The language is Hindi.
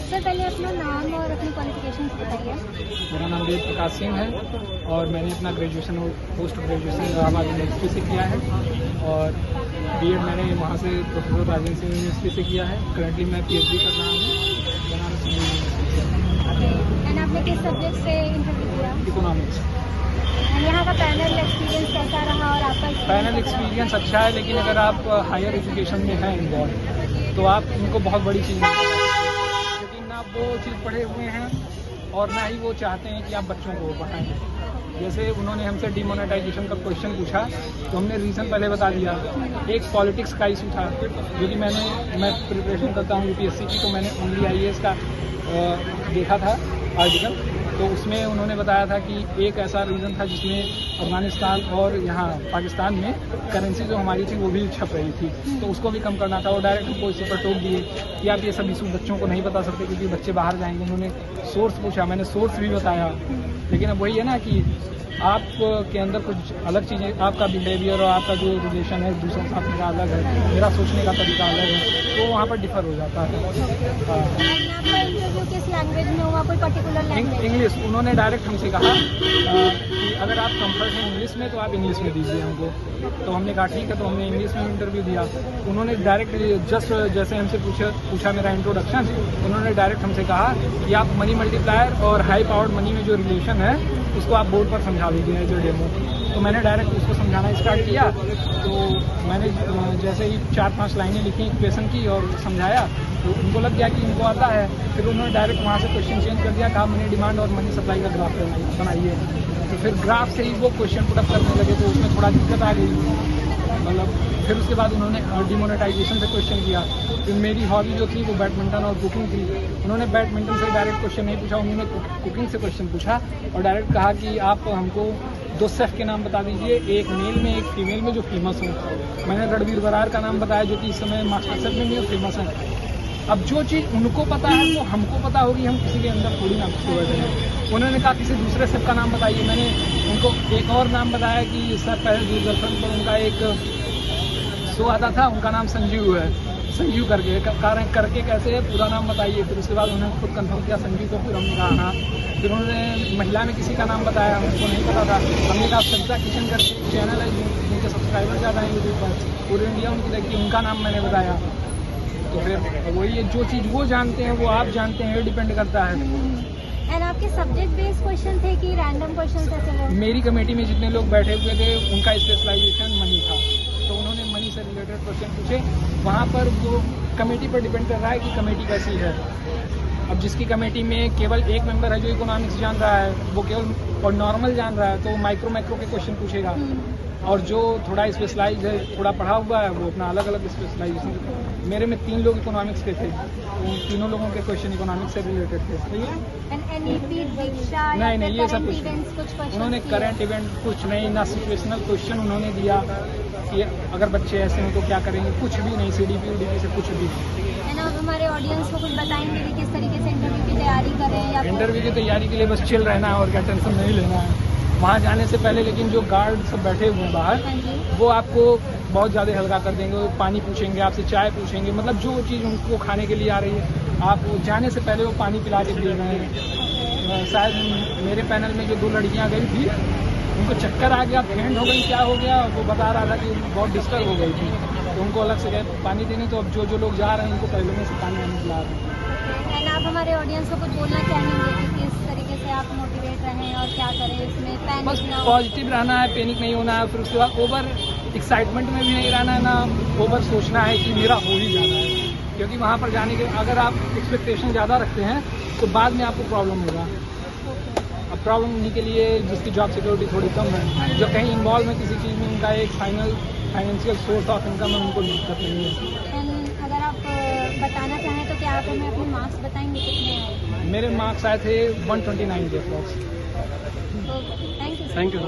सर पहले अपना नाम और अपनी क्वालिफिकेशन बताइए। मेरा नाम वेद प्रकाश सिंह है और मैंने अपना ग्रेजुएशन और पोस्ट ग्रेजुएशन इलाहाबाद यूनिवर्सिटी से किया है और बीएड मैंने वहाँ से प्रोफेसर राजेंद्र सिंह यूनिवर्सिटी से किया है। करंटली मैं पीएचडी कर रहा हूँ बनारस यूनिवर्सिटी। एंड आपने किस सब्जेक्ट से इंटरव्यू किया? इकोनॉमिक्स। यहाँ का पैनल एक्सपीरियंस कैसा रहा और आपका पैनल एक्सपीरियंस अच्छा है, लेकिन अगर आप हायर एजुकेशन में हैं इन्वॉल्व तो आप उनको बहुत बड़ी चीज़ क्योंकि ना वो चीज़ पढ़े हुए हैं और ना ही वो चाहते हैं कि आप बच्चों को पढ़ाएं। जैसे उन्होंने हमसे डिमोनेटाइजेशन का क्वेश्चन पूछा तो हमने रीज़न पहले बता दिया। एक पॉलिटिक्स का इशू था जो कि मैं प्रिपरेशन करता हूँ यूपीएससी की, तो मैंने ओनली आईएएस का देखा था आर्टिकल, तो उसमें उन्होंने बताया था कि एक ऐसा रीज़न था जिसमें अफगानिस्तान और यहाँ पाकिस्तान में करेंसी जो हमारी थी वो भी छप रही थी, तो उसको भी कम करना था। और डायरेक्ट हमको इसी पर टोक दिए कि आप ये सब इशू बच्चों को नहीं बता सकते क्योंकि बच्चे बाहर जाएंगे। उन्होंने सोर्स पूछा, मैंने सोर्स भी बताया, लेकिन अब वही है ना कि आपके अंदर कुछ अलग चीज़ें, आपका बिहेवियर और आपका जो रिलेशन है दूसरों के साथ मेरा अलग है, मेरा सोचने का तरीका अलग है, तो वहाँ पर डिफर हो जाता है। किस लैंग्वेज में हुआ, कोई पर्टिकुलर लैंग्वेज? इंग्लिश। उन्होंने डायरेक्ट हमसे कहा कि अगर आप कंफर्ट हैं इंग्लिश में तो आप इंग्लिश में दीजिए हमको, तो हमने कहा ठीक है, तो हमने इंग्लिश में इंटरव्यू दिया। उन्होंने डायरेक्ट जस्ट जैसे हमसे पूछा मेरा इंट्रोडक्शन, उन्होंने डायरेक्ट हमसे कहा कि आप मनी मल्टीप्लायर और हाई पावर्ड मनी में जो रिलेशन है उसको आप बोर्ड पर समझा लीजिए जो डेमो। तो मैंने डायरेक्ट उसको समझाना स्टार्ट किया, तो मैंने जैसे ही 4-5 लाइनें लिखी इक्वेशन की और समझाया तो उनको लग गया कि इनको आता है। फिर उन्होंने डायरेक्ट वहाँ से क्वेश्चन चेंज कर दिया, कहा मनी डिमांड और मनी सप्लाई का ग्राफ बनाइए। तो फिर ग्राफ से ही वो क्वेश्चन पुट अप करने लगे, तो उसमें थोड़ा दिक्कत आ गई। मतलब फिर उसके बाद उन्होंने डिमोनेटाइजेशन से क्वेश्चन किया। फिर मेरी हॉबी जो थी वो बैडमिंटन और कुकिंग थी, उन्होंने बैडमिंटन से डायरेक्ट क्वेश्चन नहीं पूछा, उन्होंने कुकिंग से क्वेश्चन पूछा और डायरेक्ट कहा कि आप हमको 2 शेफ के नाम बता दीजिए, एक मेल में एक फीमेल में जो फेमस हो। मैंने रणवीर बरार का नाम बताया जो कि इस समय मास्टर शेफ में भी फेमस है। अब जो चीज़ उनको पता है वो हमको पता होगी, हम किसी के अंदर थोड़ी ना घुस बैठे हैं। उन्होंने कहा किसी दूसरे शेफ का नाम बताइए, मैंने उनको एक और नाम बताया कि सर पहले दूरदर्शन पर उनका एक शो आता था, उनका नाम संजीव है, संजीव करके कैसे है पूरा नाम बताइए। फिर उसके बाद उन्होंने खुद कंफर्म किया संजीव को, फिर हमने कहा हाँ। फिर उन्होंने महिला में किसी का नाम बताया, हमको नहीं पता था, हमने कहा सब्जा किचन करके चैनल है जिनके सब्सक्राइबर ज़्यादा हैं यूट्यूब पर, पूरे इंडिया उनकी देखिए, उनका नाम मैंने बताया। तो फिर वही है, जो चीज़ वो जानते हैं वो आप जानते हैं, ये डिपेंड करता है। एंड आपके सब्जेक्ट बेस्ड क्वेश्चन थे कि रैंडम क्वेश्चन थे? मेरी कमेटी में जितने लोग बैठे हुए थे उनका स्पेशलाइजेशन मनी था, तो उन्होंने मनी से रिलेटेड क्वेश्चन पूछे। वहाँ पर वो कमेटी पर डिपेंड कर रहा है कि कमेटी कैसी है। अब जिसकी कमेटी में केवल एक मेंबर है जो इकोनॉमिक्स जान रहा है, वो केवल और नॉर्मल जान रहा है, तो मैक्रो के क्वेश्चन पूछेगा। और जो थोड़ा स्पेशलाइज है, थोड़ा पढ़ा हुआ है, वो अपना अलग अलग स्पेशलाइजेशन। मेरे में 3 लोग इकोनॉमिक्स के थे, उन तीनों लोगों के क्वेश्चन इकोनॉमिक्स से रिलेटेड थे। नहीं, ये सब कुछ उन्होंने करंट इवेंट कुछ नहीं, ना सिचुएशनल क्वेश्चन उन्होंने दिया कि अगर बच्चे ऐसे हों तो क्या करेंगे, कुछ भी नहीं, CDP UDP से कुछ भी। हमारे ऑडियंस को कुछ बताएंगे कि किस तरीके से इंटरव्यू की तैयारी करें? या इंटरव्यू की तैयारी के लिए बस चिल रहना है और क्या, टेंशन नहीं लेना है वहाँ जाने से पहले। लेकिन जो गार्ड सब बैठे हुए हैं बाहर, वो आपको बहुत ज़्यादा हल्का कर देंगे, वो पानी पूछेंगे आपसे, चाय पूछेंगे, मतलब जो चीज़ उनको खाने के लिए आ रही है, आप जाने से पहले वो पानी पिला के दे रहे हैं। शायद मेरे पैनल में जो 2 लड़कियाँ गई थी उनको चक्कर आ गया, फेंट हो गई, क्या हो गया, वो बता रहा था कि बहुत डिस्टर्ब हो गई थी, तो उनको अलग से गए पानी देने। तो अब जो लोग जा रहे हैं उनको पहले में से पानी आने पिला रहे हैं। एंड आप हमारे ऑडियंस को कुछ बोलना चाहेंगे कि किस तरीके से आप मोटिवेट रहें और क्या करें इसमें? बस पॉजिटिव रहना है, पैनिक नहीं होना है, फिर उसके बाद ओवर एक्साइटमेंट में भी नहीं रहना है, ना ओवर सोचना है कि मेरा हो ही जाना है। क्योंकि वहाँ पर जाने के अगर आप एक्सपेक्टेशन ज़्यादा रखते हैं तो बाद में आपको प्रॉब्लम होगा। अब प्रॉब्लम उन्हीं के लिए जिसकी जॉब सिक्योरिटी थोड़ी कम है, जो कहीं इन्वॉल्व है किसी चीज़ में, उनका एक फाइनेंशियल सोर्स ऑफ इनकम है, उनको दिक्कत नहीं है। अगर आप बताना चाहें तो क्या आप हमें अपने मार्क्स बताएंगे कितने? मेरे मार्क्स आए थे 129 के अप्रॉक्स। Thank you sir.